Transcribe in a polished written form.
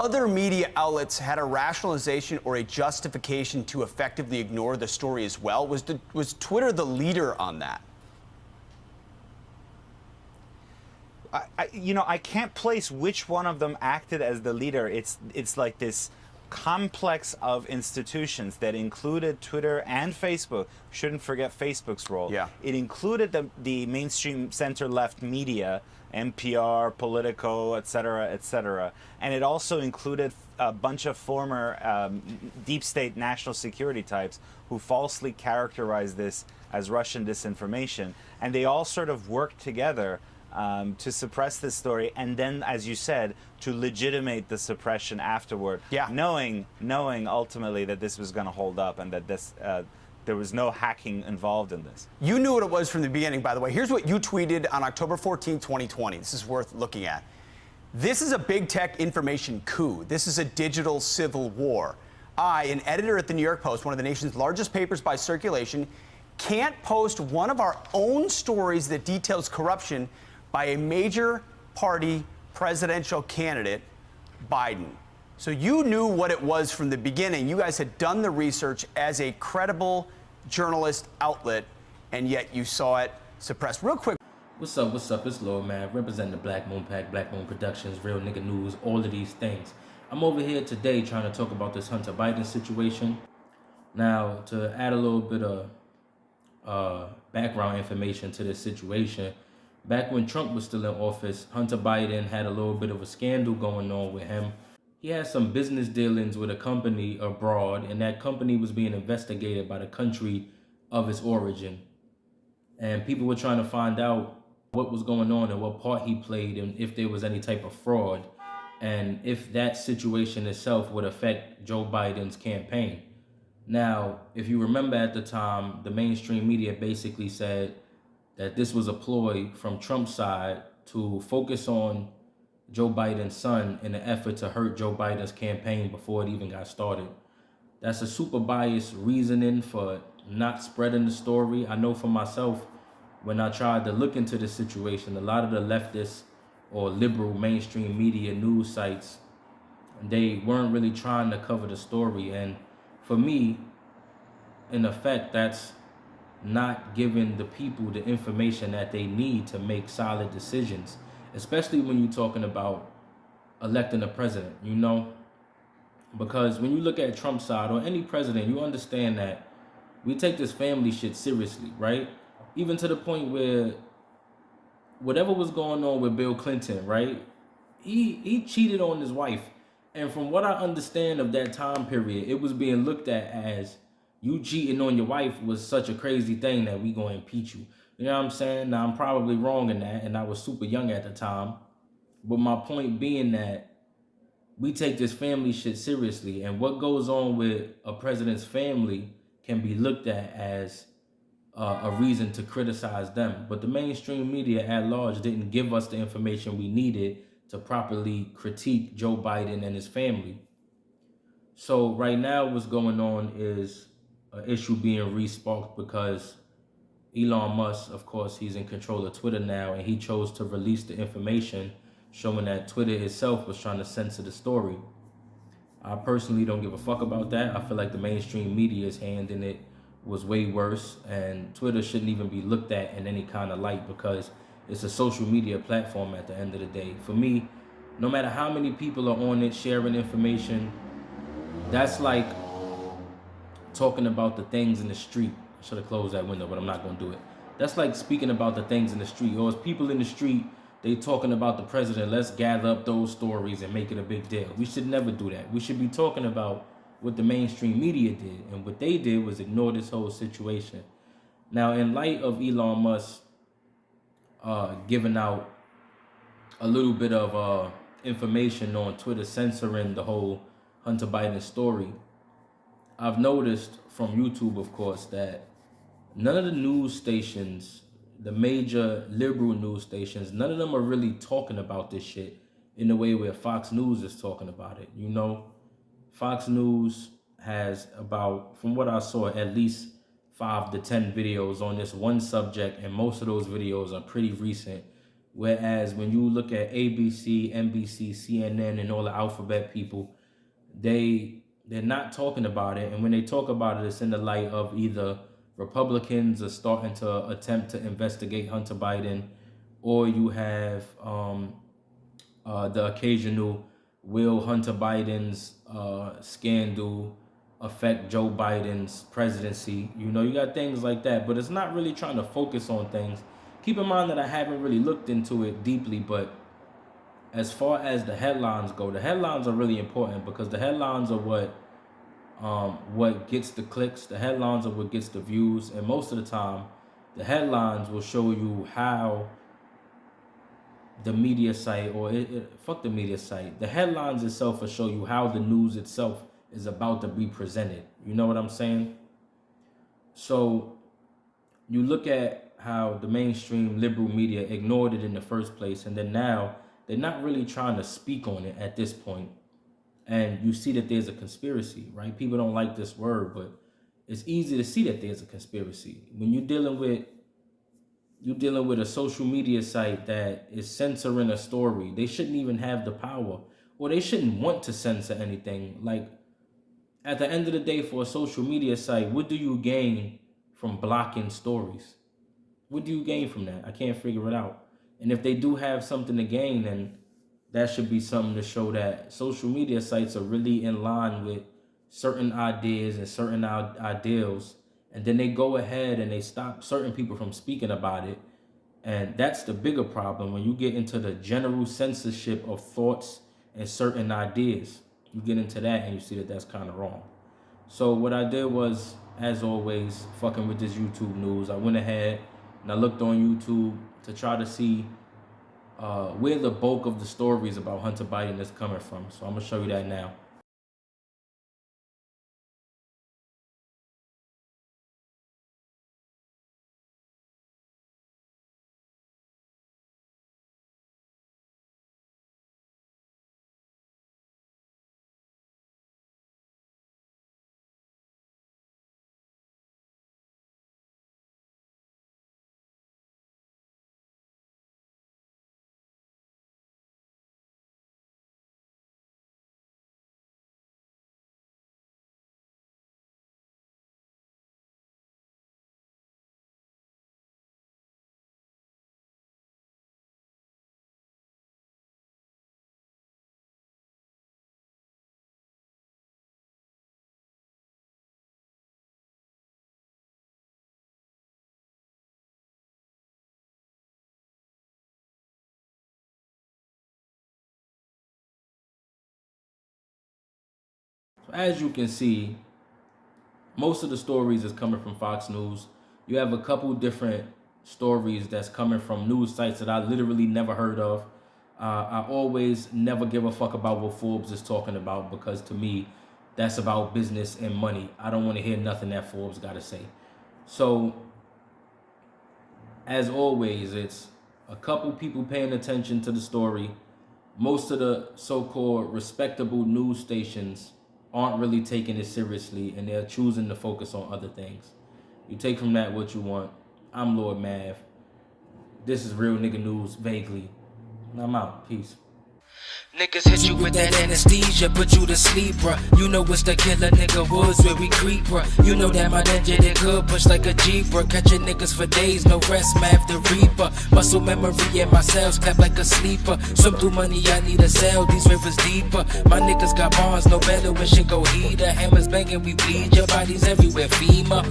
other media outlets had a rationalization or a justification to effectively ignore the story as well? Was Twitter the leader on that? I can't place which one of them acted as the leader. It's like this complex of institutions that included Twitter and Facebook. Shouldn't forget Facebook's role. Yeah. It included the mainstream center-left media, NPR, Politico, et cetera, and it also included a bunch of former deep state national security types who falsely characterized this as Russian disinformation, and they all sort of worked together to suppress this story, and then, as you said, to legitimate the suppression afterward. Yeah. Knowing ultimately that this was going to hold up and that there was no hacking involved in this. You knew what it was from the beginning, by the way. Here's what you tweeted on October 14, 2020. This is worth looking at. This is a big tech information coup. This is a digital civil war. I, an editor at the New York Post, one of the nation's largest papers by circulation, can't post one of our own stories that details corruption by a major party presidential candidate, Biden. So you knew what it was from the beginning. You guys had done the research as a credible journalist outlet, and yet you saw it suppressed. Real quick. What's up? It's Lord Man, representing the Black Moon Pack, Black Moon Productions, Real Nigga News, all of these things. I'm over here today trying to talk about this Hunter Biden situation. Now, to add a little bit of background information to this situation, back when Trump was still in office, Hunter Biden had a little bit of a scandal going on with him. He had some business dealings with a company abroad, and that company was being investigated by the country of its origin. And people were trying to find out what was going on and what part he played and if there was any type of fraud and if that situation itself would affect Joe Biden's campaign. Now, if you remember at the time, the mainstream media basically said that this was a ploy from Trump's side to focus on Joe Biden's son in an effort to hurt Joe Biden's campaign before it even got started. That's a super biased reasoning for not spreading the story. I know for myself, when I tried to look into this situation, a lot of the leftist or liberal mainstream media news sites, they weren't really trying to cover the story. And for me, in effect, that's not giving the people the information that they need to make solid decisions, especially when you're talking about electing a president, because when you look at Trump's side or any president, you understand that we take this family shit seriously, right? Even to the point where whatever was going on with Bill Clinton, right? He cheated on his wife. And from what I understand of that time period, it was being looked at as you cheating on your wife was such a crazy thing that we gonna impeach you. You know what I'm saying? Now, I'm probably wrong in that, and I was super young at the time. But my point being that we take this family shit seriously, and what goes on with a president's family can be looked at as a reason to criticize them. But the mainstream media at large didn't give us the information we needed to properly critique Joe Biden and his family. So right now what's going on is an issue being re-sparked because Elon Musk, of course, he's in control of Twitter now, and he chose to release the information showing that Twitter itself was trying to censor the story. I personally don't give a fuck about that. I feel like the mainstream media's hand in it was way worse, and Twitter shouldn't even be looked at in any kind of light because it's a social media platform at the end of the day. For me, no matter how many people are on it sharing information, that's like talking about the things in the street. I should have closed that window, but I'm not going to do it. That's like speaking about the things in the street. Or as people in the street, they talking about the president, let's gather up those stories and make it a big deal. We should never do that. We should be talking about what the mainstream media did. And what they did was ignore this whole situation. Now, in light of Elon Musk giving out a little bit of information on Twitter censoring the whole Hunter Biden story, I've noticed from YouTube, of course, that none of the news stations, the major liberal news stations, none of them are really talking about this shit in the way where Fox News is talking about it. Fox News has about, from what I saw, at least 5 to 10 videos on this one subject, and most of those videos are pretty recent, Whereas when you look at ABC, NBC, CNN, and all the alphabet people, they're not talking about it. And when they talk about it, it's in the light of either Republicans are starting to attempt to investigate Hunter Biden, or you have the occasional will Hunter Biden's scandal affect Joe Biden's presidency. You know, you got things like that, but it's not really trying to focus on things. Keep in mind that I haven't really looked into it deeply, but as far as the headlines go, the headlines are really important because the headlines are what gets the clicks. The headlines are what gets the views, and most of the time, the headlines will show you how the media site, or fuck the media site. The headlines itself will show you how the news itself is about to be presented. You know what I'm saying? So you look at how the mainstream liberal media ignored it in the first place, and then now they're not really trying to speak on it at this point. And you see that there's a conspiracy, right? People don't like this word, but it's easy to see that there's a conspiracy. When you're dealing with a social media site that is censoring a story, they shouldn't even have the power, or they shouldn't want to censor anything. Like, at the end of the day, for a social media site, what do you gain from blocking stories? What do you gain from that? I can't figure it out. And if they do have something to gain, then that should be something to show that social media sites are really in line with certain ideas and certain ideals. And then they go ahead and they stop certain people from speaking about it. And that's the bigger problem when you get into the general censorship of thoughts and certain ideas. You get into that and you see that that's kind of wrong. So what I did was, as always, fucking with this YouTube news, I went ahead and I looked on YouTube to try to see where the bulk of the stories about Hunter Biden is coming from. So I'm going to show you that now. As you can see, most of the stories is coming from Fox News. You have a couple different stories that's coming from news sites that I literally never heard of. I always never give a fuck about what Forbes is talking about because to me, that's about business and money. I don't want to hear nothing that Forbes got to say. So, as always, it's a couple people paying attention to the story. Most of the so-called respectable news stations aren't really taking it seriously and they're choosing to focus on other things. You take from that what you want. I'm Lord Mav. This is Real Nigga News, vaguely. And I'm out. Peace. Niggas hit you with that anesthesia, put you to sleep, bruh. You know it's the killer nigga woods where we creep, bruh. You know that my ninja they good, push like a Jeep, bruh. Catching niggas for days, no rest, Mav the Reaper. Muscle memory and my cells clap like a sleeper. Swim through money, I need a cell, these rivers deeper. My niggas got bonds, no better when shit go heater. Hammers banging, we bleed, your bodies everywhere, FEMA.